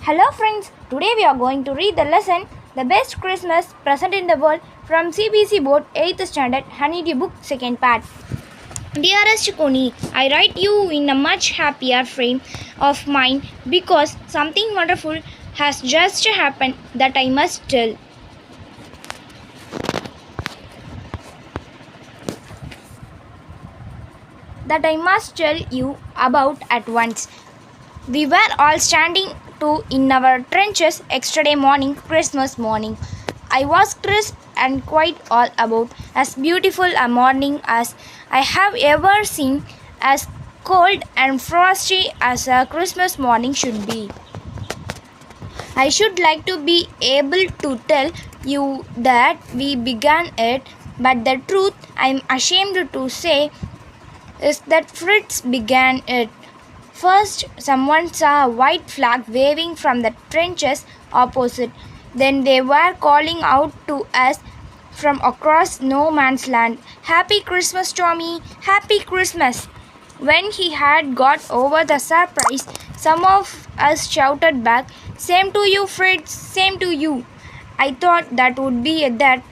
Hello friends, today we are going to read the lesson The Best Christmas Present in the World from CBSE Board 8th Standard Honeydew Book 2nd Part. Dearest Connie, I write you in a much happier frame of mind because something wonderful has just happened that I must tell. You about at once. We were all standing in our trenches yesterday morning, Christmas morning. I was crisp and quite all about as beautiful a morning as I have ever seen, as cold and frosty as a Christmas morning should be. I should like to be able to tell you that we began it, but the truth I'm ashamed to say is that Fritz began it. First, someone saw a white flag waving from the trenches opposite. Then they were calling out to us from across no man's land, "Happy Christmas, Tommy! Happy Christmas!" When he had got over the surprise, some of us shouted back, "Same to you, Fritz! Same to you!" I thought that would be that.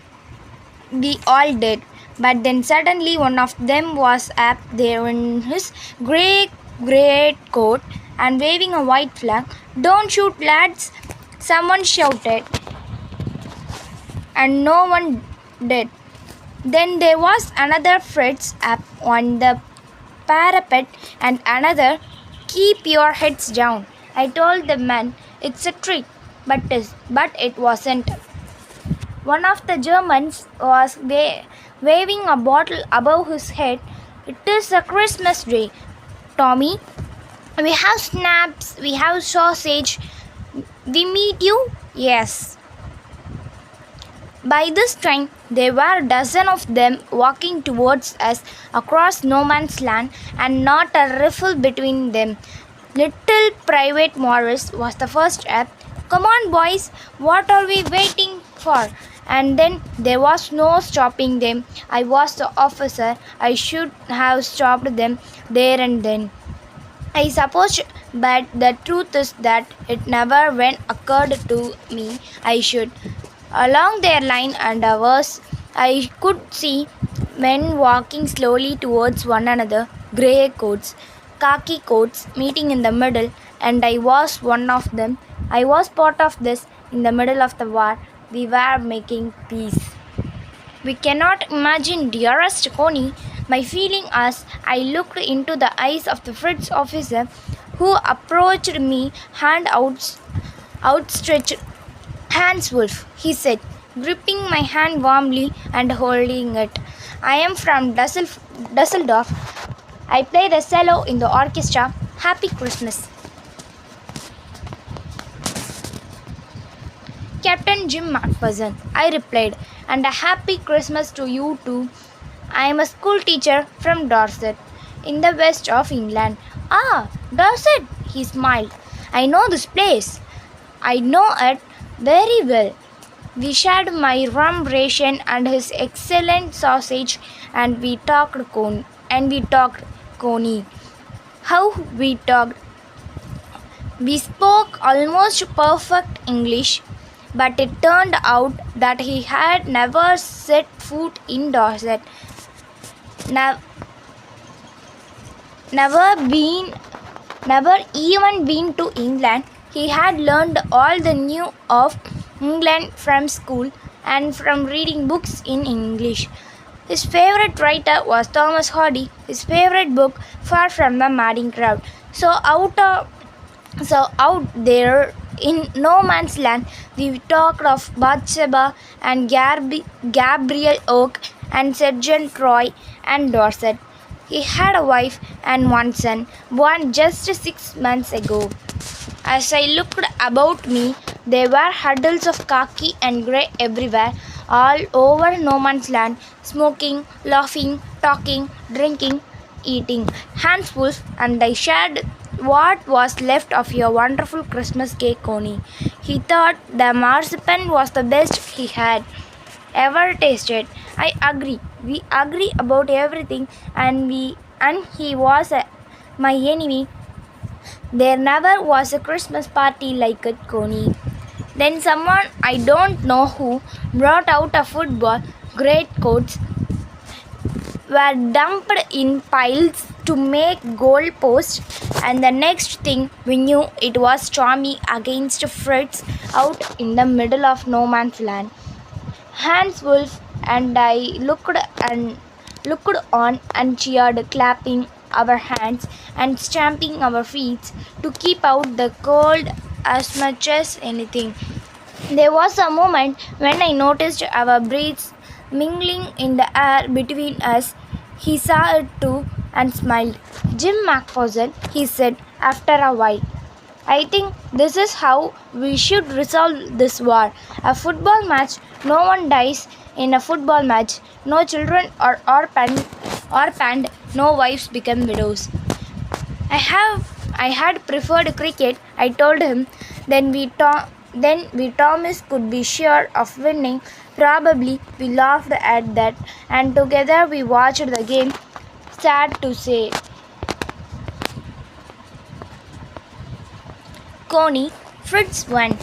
We all did. But then suddenly one of them was up there in his great coat and waving a white flag. "Don't shoot, lads!" someone shouted, and no one did. Then there was another Fritz up on the parapet and another, "Keep your heads down." I told the man, "It's a trick," but it wasn't. One of the Germans was waving a bottle above his head. "It is a Christmas day, Tommy. We have snaps, we have sausage. We meet you?" "Yes." By this time, there were a dozen of them walking towards us across no man's land, and not a riffle between them. Little Private Morris was the first up. "Come on, boys, what are we waiting for?" And then there was no stopping them. I was the officer. I should have stopped them there and then, I suppose, but the truth is that it never when occurred to me I should. Along their line and ours, I could see men walking slowly towards one another, grey coats, khaki coats meeting in the middle, and I was one of them. I was part of this. In the middle of the war, we were making peace. We cannot imagine, dearest Connie, my feeling as I looked into the eyes of the Fritz officer who approached me, outstretched. "Hans Wolf," he said, gripping my hand warmly and holding it. "I am from Dusseldorf. I play the cello in the orchestra. Happy Christmas." "Captain Jim Macpherson," I replied, "and a happy Christmas to you too. I am a school teacher from Dorset, in the west of England." "Ah, Dorset," he smiled. "I know this place. I know it very well." We shared my rum ration and his excellent sausage, and we talked Coney. How we talked! We spoke almost perfect English, but it turned out that he had never set foot in Dorset, never even been to England. He had learned all the new of England from school and from reading books in English. His favorite writer was Thomas Hardy, his favorite book, Far from the Madding Crowd. So out there in no man's land, we talked of Bathsheba and Gabriel Oak and Sergeant Roy and Dorset. He had a wife and one son, born just 6 months ago. As I looked about me, there were huddles of khaki and grey everywhere, all over no man's land, smoking, laughing, talking, drinking, eating. Hans Wolf and I shared what was left of your wonderful Christmas cake, Coney. He thought the marzipan was the best he had ever tasted. I agree. We agree about everything, and he was my enemy. There never was a Christmas party like at Coney. Then someone I don't know who brought out a football. Greatcoats were dumped in piles to make goalposts, and the next thing we knew, it was stormy against Fritz out in the middle of no man's land. Hans Wolf and I looked on and cheered, clapping our hands and stamping our feet to keep out the cold as much as anything. There was a moment when I noticed our breaths mingling in the air between us. He saw it too and smiled. Jim McPherson, he said after a while. I think this is how we should resolve this war. A football match, no one dies in a football match. No children are orphaned, no wives become widows. I had preferred cricket, I told him. Then we Thomas could be sure of winning. Probably we laughed at that, and together we watched the game. Sad to say. Coney, Fritz won.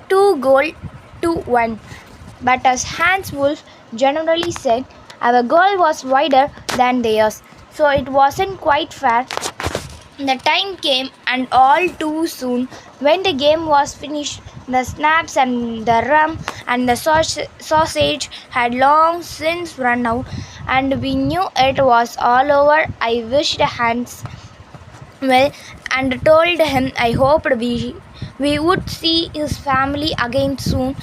2 goal to 1. But as Hans Wolf generally said, our goal was wider than theirs, so it wasn't quite fair. The time came, and all too soon, when the game was finished, the snaps and the rum and the sausage had long since run out, and we knew it was all over. I wished Hans well and told him I hoped we would see his family again soon,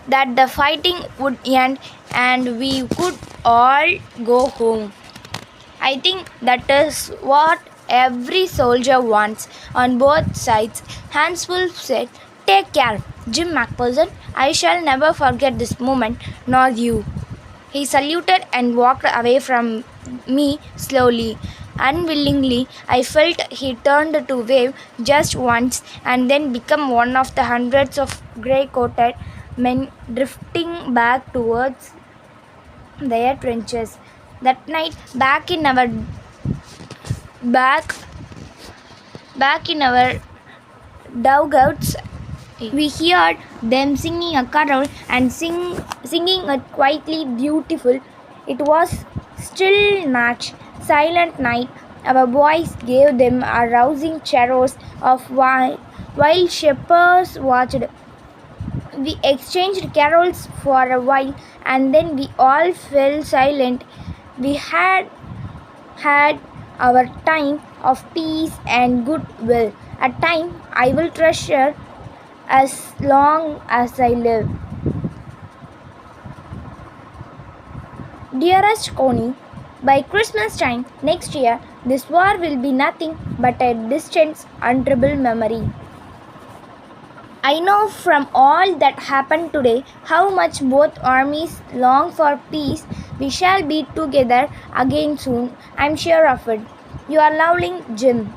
that the fighting would end and we could all go home. I think that is what every soldier wants on both sides. Hans Wolf said, Take care, Jim McPherson. I shall never forget this moment, nor you. He saluted and walked away from me slowly. Unwillingly, I felt he turned to wave just once and then become one of the hundreds of grey-coated men drifting back towards their trenches. That night, back back in our dugouts, we heard them singing a carol and singing it quietly beautiful. It was still night, silent night. Our boys gave them a rousing chorus of while shepherds watched. We exchanged carols for a while and then we all fell silent. We had our time of peace and goodwill, a time I will treasure as long as I live. Dearest Coney, by Christmas time next year, this war will be nothing but a distant, untroubled memory. I know from all that happened today how much both armies long for peace. We shall be together again soon, I'm sure of it. Your loving Jim.